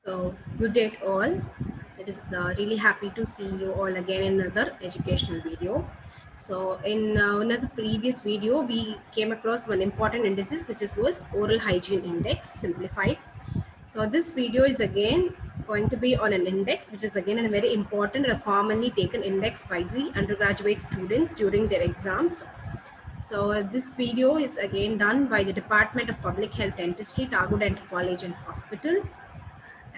So, good day to all. It is really happy to see you all again in another educational video. So, in another previous video, we came across one important indices, which was oral hygiene index simplified. So, this video is again going to be on an index, which is again a very important and a commonly taken index by the undergraduate students during their exams. So this video is again done by the Department of Public Health Dentistry, Tagore Dental College and Hospital.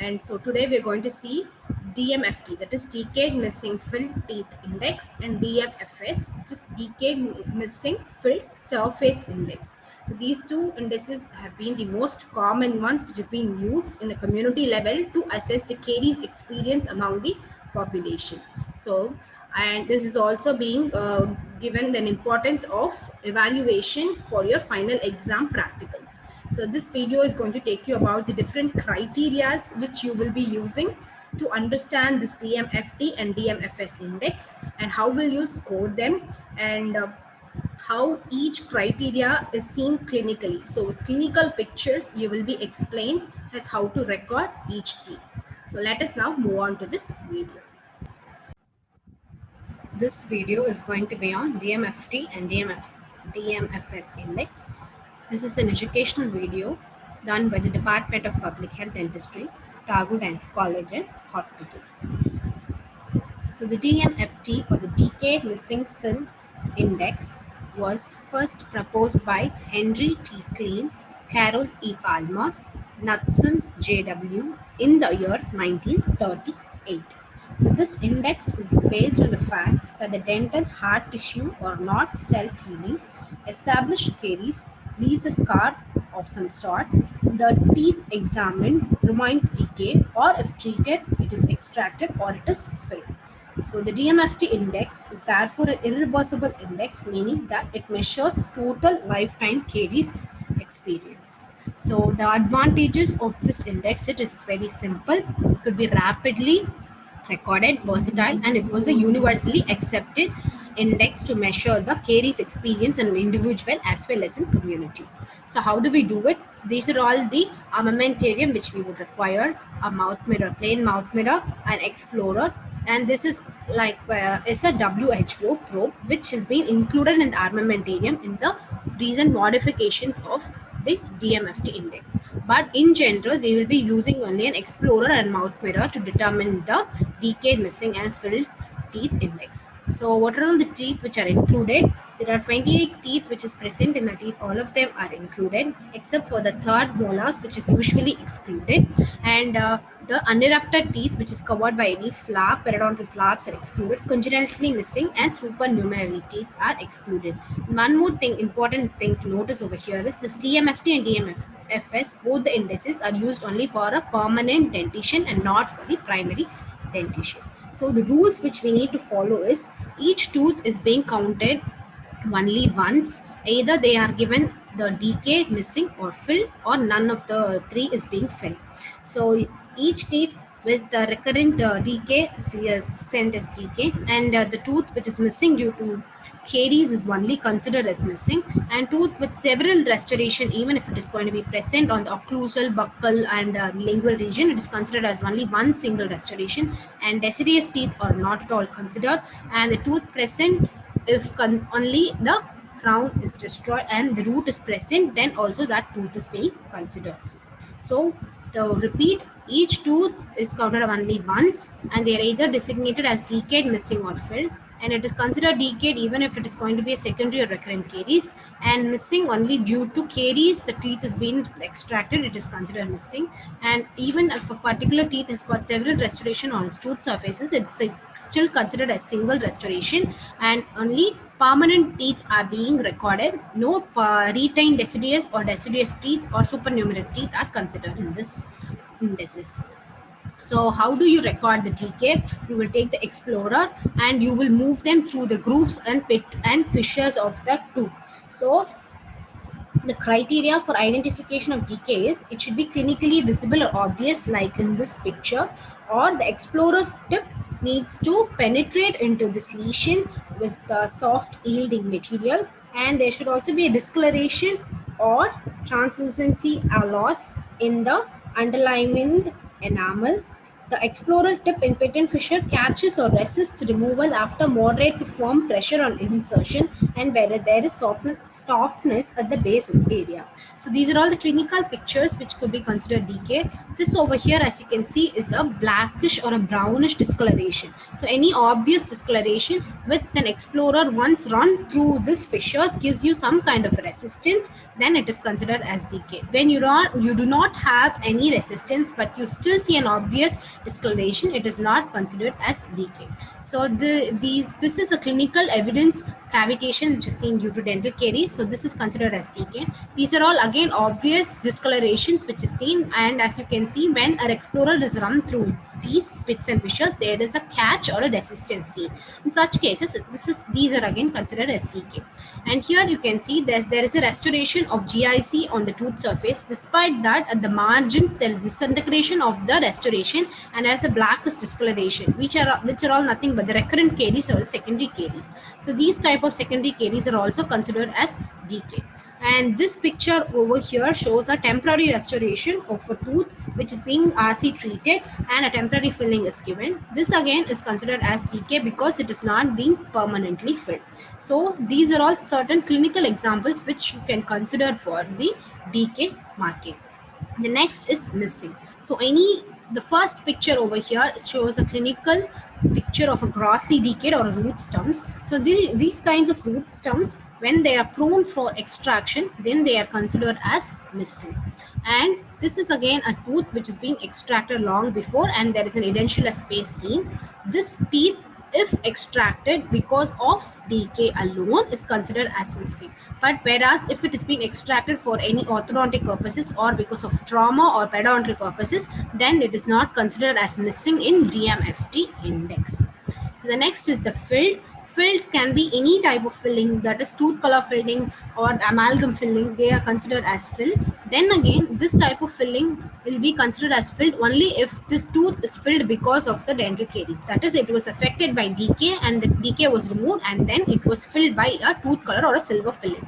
And so today we're going to see DMFT, that is Decayed Missing Filled Teeth Index, and DMFS, which is Decayed Missing Filled Surface Index. So these two indices have been the most common ones which have been used in the community level to assess the caries experience among the population. So, and this is also being given an importance of evaluation for your final exam practicals. So this video is going to take you about the different criteria which you will be using to understand this DMFT and DMFS index, and how will you score them, and how each criteria is seen clinically. So with clinical pictures, you will be explained as how to record each teeth. So let us now move on to this video. This video is going to be on DMFT and DMFS index. This is an educational video done by the Department of Public Health Dentistry, Tagore Dental College and Hospital. So the DMFT, or the Decayed Missing Fill Index, was first proposed by Henry T. Klein, Carol E. Palmer, Knudsen J.W. in the year 1938. So this index is based on the fact that the dental hard tissue are not self-healing. Established caries leaves a scar of some sort. The teeth examined remains decayed, or if treated, it is extracted or it is filled. So the DMFT index is therefore an irreversible index, meaning that it measures total lifetime caries experience. So the advantages of this index, it is very simple. It could be rapidly recorded, versatile, and it was a universally accepted index to measure the caries experience in an individual as well as in community. So how do we do it? So these are all the armamentarium which we would require: a mouth mirror, plain mouth mirror, an explorer, and this is like is a WHO probe which has been included in the armamentarium in the recent modifications of the DMFT index. But in general, we will be using only an explorer and mouth mirror to determine the decayed, missing and filled teeth index. So what are all the teeth which are included? There are 28 teeth which is present in the teeth. All of them are included except for the third molars, which is usually excluded, and the unerupted teeth, which is covered by any flap, periodontal flaps, are excluded. Congenitally missing and supernumerary teeth are excluded. One more thing, important thing to notice over here is this DMFT and DMFS, both the indices are used only for a permanent dentition and not for the primary dentition. So the rules which we need to follow is each tooth is being counted only once. Either they are given the decay, missing or filled, or none of the three is being filled. So each teeth with the recurrent decay is sent as decay, and the tooth which is missing due to caries is only considered as missing, and tooth with several restoration, even if it is going to be present on the occlusal, buccal and lingual region, it is considered as only one single restoration, and deciduous teeth are not at all considered, and the tooth present if only the crown is destroyed and the root is present, then also that tooth is being considered. So to repeat, each tooth is counted only once, and they are either designated as decayed, missing or filled, and it is considered decayed even if it is going to be a secondary or recurrent caries, and missing only due to caries the teeth is being extracted, it is considered missing, and even if a particular teeth has got several restoration on its tooth surfaces, it's still considered as single restoration, and only permanent teeth are being recorded. No retained deciduous or deciduous teeth or supernumerary teeth are considered in this indices. So how do you record the decay? You will take the explorer and you will move them through the grooves and pit and fissures of the tooth. So the criteria for identification of decay is it should be clinically visible or obvious, like in this picture, or the explorer tip needs to penetrate into this lesion with soft yielding material, and there should also be a discoloration or translucency loss in the underlying enamel. The explorer tip in patent fissure catches or resists removal after moderate to firm pressure on insertion and where there is softness at the base area. So these are all the clinical pictures which could be considered decay. This over here, as you can see, is a blackish or a brownish discoloration. So any obvious discoloration with an explorer once run through this fissures gives you some kind of resistance, then it is considered as decay. When you do not have any resistance but you still see an obvious discoloration, it is not considered as decay. So this is a clinical evidence cavitation which is seen due to dental caries. So this is considered as decay. These are all again obvious discolorations which is seen, and as you can see, when an explorer is run through these pits and fissures, there is a catch or a resistance seen. In such cases, these are again considered as decay. And here you can see that there is a restoration of GIC on the tooth surface. Despite that, at the margins there is disintegration of the restoration and there is a blackish discoloration, which are all nothing but the recurrent caries or the secondary caries. So these type of secondary caries are also considered as decay. And this picture over here shows a temporary restoration of a tooth which is being RC treated and a temporary filling is given. This again is considered as decay because it is not being permanently filled. So these are all certain clinical examples which you can consider for the decay marking. The next is missing. So the first picture over here shows a clinical picture of a grossly decayed or root stumps. So these kinds of root stumps, when they are prone for extraction, then they are considered as missing. And this is again a tooth which is being extracted long before and there is an edentulous space seen. This teeth, if extracted because of decay alone, is considered as missing. But whereas if it is being extracted for any orthodontic purposes or because of trauma or periodontal purposes, then it is not considered as missing in DMFT index. So the next is the filled. Filled can be any type of filling, that is tooth color filling or amalgam filling. They are considered as filled. Then again, this type of filling will be considered as filled only if this tooth is filled because of the dental caries. That is, it was affected by decay and the decay was removed and then it was filled by a tooth color or a silver filling.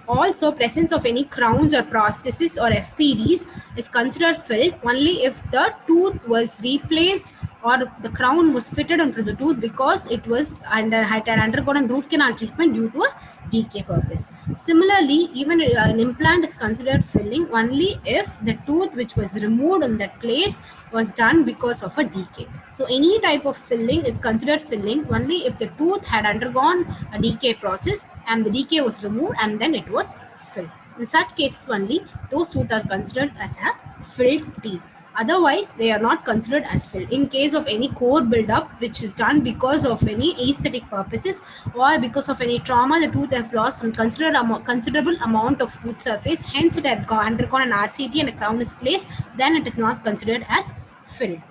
Also, presence of any crowns or prosthesis or FPDs is considered filled only if the tooth was replaced or the crown was fitted onto the tooth because it had undergone a root canal treatment due to a decay purpose. Similarly, even an implant is considered filling only if the tooth which was removed in that place was done because of a decay. So any type of filling is considered filling only if the tooth had undergone a decay process and the decay was removed and then it was filled. In such cases only, those tooth are considered as a filled teeth. Otherwise, they are not considered as filled. In case of any core buildup, which is done because of any aesthetic purposes or because of any trauma, the tooth has lost a considerable amount of tooth surface, hence it had undergone an RCT and a crown is placed, then it is not considered as filled.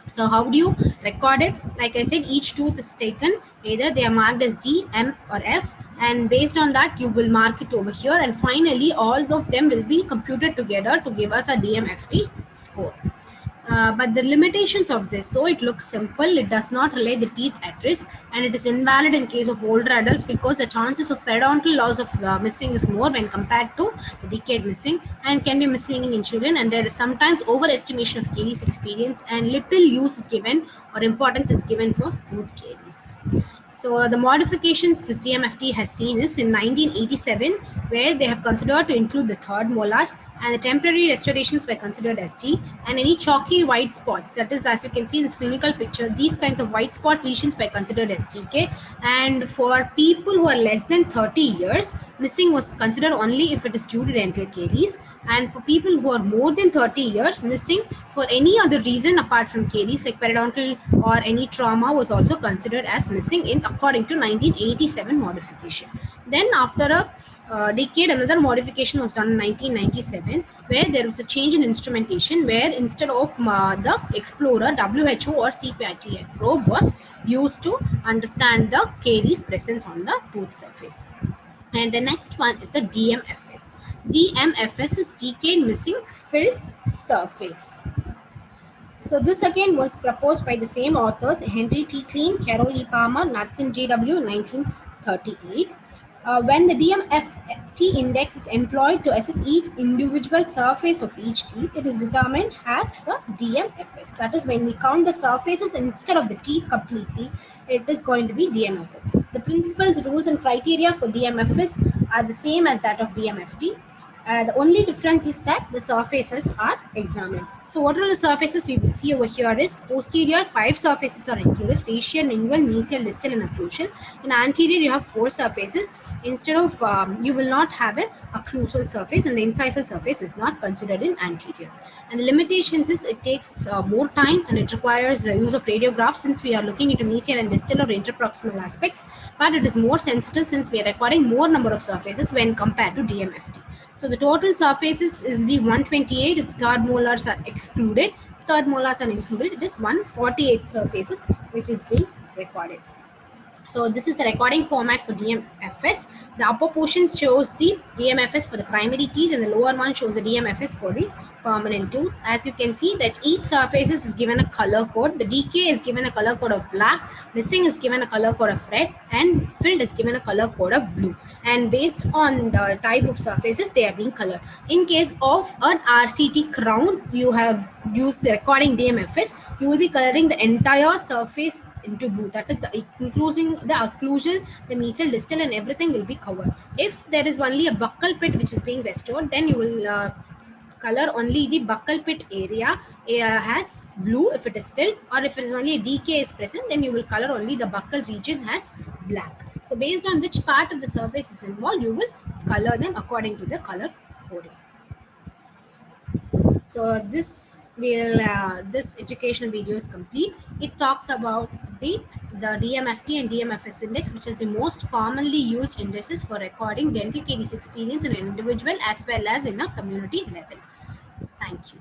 So how do you record it? Like I said, each tooth is taken, either they are marked as D, M or F, and based on that you will mark it over here, and finally all of them will be computed together to give us a DMFT score. But the limitations of this, though it looks simple, it does not relay the teeth at risk and it is invalid in case of older adults because the chances of periodontal loss of missing is more when compared to the decayed missing and can be misleading in children, and there is sometimes overestimation of caries experience and little use is given or importance is given for root caries. So the modifications this DMFT has seen is in 1987, where they have considered to include the third molars, and the temporary restorations were considered as D, and any chalky white spots, that is, as you can see in this clinical picture, these kinds of white spot lesions were considered as DK. And for people who are less than 30 years, missing was considered only if it is due to dental caries. And for people who are more than 30 years, missing for any other reason apart from caries like periodontal or any trauma was also considered as missing in according to 1987 modification. Then after a decade, another modification was done in 1997, where there was a change in instrumentation, where instead of the Explorer, WHO or CPIT probe was used to understand the caries presence on the tooth surface. And the next one is the DMFS. DMFS is decayed missing filled surface. So this again was proposed by the same authors, Henry T. Klein, Carol E. Palmer, Knudsen J.W. 1938. When the T index is employed to assess each individual surface of each T. It is determined as the DMFS. That is, when we count the surfaces instead of the T completely, it is going to be DMFS. The principles, rules, and criteria for DMFS are the same as that of DMFT. The only difference is that the surfaces are examined. So what are the surfaces we will see over here is posterior 5 surfaces are included: facial, lingual, mesial, distal, and occlusal. In anterior you have 4 surfaces. Instead of you will not have a occlusal surface, and the incisal surface is not considered in anterior. And the limitations is it takes more time, and it requires the use of radiographs since we are looking into mesial and distal or interproximal aspects, but it is more sensitive since we are recording more number of surfaces when compared to DMFT. So the total surfaces is be 128 if third molars are excluded. If third molars are included, it is 148 surfaces which is being recorded. So this is the recording format for DMFS. The upper portion shows the DMFS for the primary teeth, and the lower one shows the DMFS for the permanent tooth. As you can see that each surface is given a color code. The DK is given a color code of black, missing is given a color code of red, and filled is given a color code of blue. And based on the type of surfaces, they are being colored. In case of an RCT crown, you have used recording DMFS, you will be coloring the entire surface into blue. That is including the occlusal, the mesial, distal, and everything will be covered. If there is only a buccal pit which is being restored, then you will color only the buccal pit area has blue if it is filled, or if it is only a DK is present, then you will color only the buccal region as black. So based on which part of the surface is involved, you will color them according to the color coding. So this educational video is complete. It talks about the DMFT and DMFS index, which is the most commonly used indices for recording dental caries experience in an individual as well as in a community level. Thank you.